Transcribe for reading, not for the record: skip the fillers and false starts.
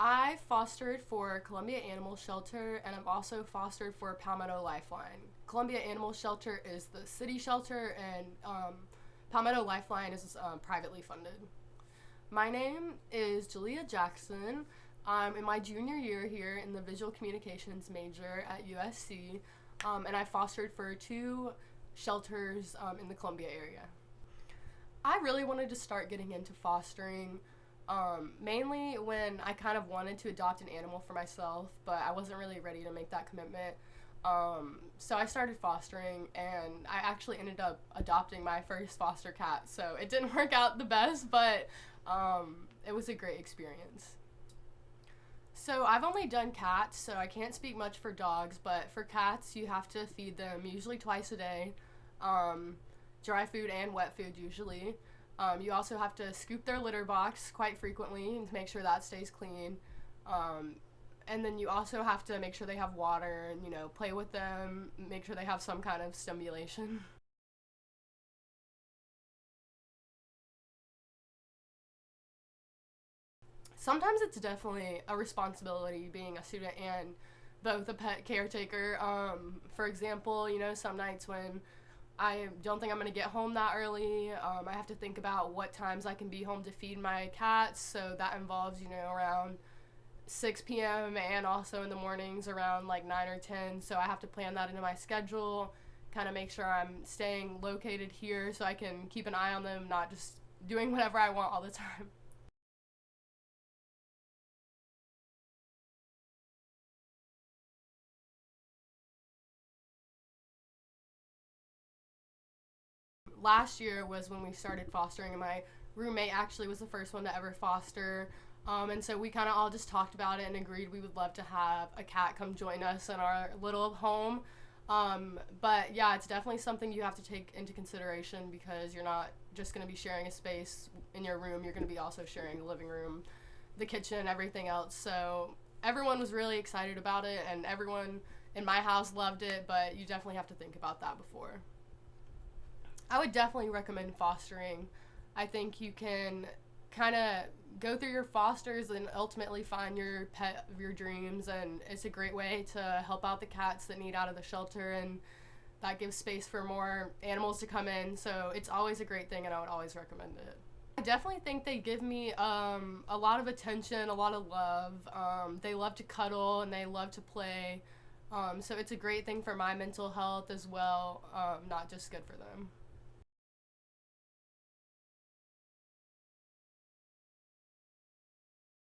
I fostered for Columbia Animal Shelter, and I've also fostered for Palmetto Lifeline. Columbia Animal Shelter is the city shelter, and Palmetto Lifeline is privately funded. My name is Julia Jackson. I'm in my junior year here in the visual communications major at USC, and I fostered for two shelters in the Columbia area. I really wanted to start getting into fostering, mainly when I kind of wanted to adopt an animal for myself, but I wasn't really ready to make that commitment. So I started fostering, and I actually ended up adopting my first foster cat. So it didn't work out the best, but it was a great experience. So I've only done cats, so I can't speak much for dogs, but for cats, you have to feed them usually twice a day, um, dry food and wet food usually. You also have to scoop their litter box quite frequently and make sure that stays clean. Um, and then you also have to make sure they have water and, play with them, make sure they have some kind of stimulation. Sometimes it's definitely a responsibility being a student and both a pet caretaker. For example, some nights when I don't think I'm going to get home that early, I have to think about what times I can be home to feed my cats. So that involves, around 6 p.m. and also in the mornings around like 9 or 10. So I have to plan that into my schedule, kind of make sure I'm staying located here so I can keep an eye on them, not just doing whatever I want all the time. Last year was when we started fostering, and my roommate actually was the first one to ever foster. And so we kind of all just talked about it and agreed we would love to have a cat come join us in our little home. But yeah, it's definitely something you have to take into consideration because you're not just going to be sharing a space in your room, you're going to be also sharing the living room, the kitchen, everything else. So everyone was really excited about it, and everyone in my house loved it, but you definitely have to think about that before. I would definitely recommend fostering. I think you can kind of go through your fosters and ultimately find your pet of your dreams, and it's a great way to help out the cats that need out of the shelter, and that gives space for more animals to come in. So it's always a great thing, and I would always recommend it. I definitely think they give me a lot of attention, a lot of love. They love to cuddle and they love to play. So it's a great thing for my mental health as well, not just good for them.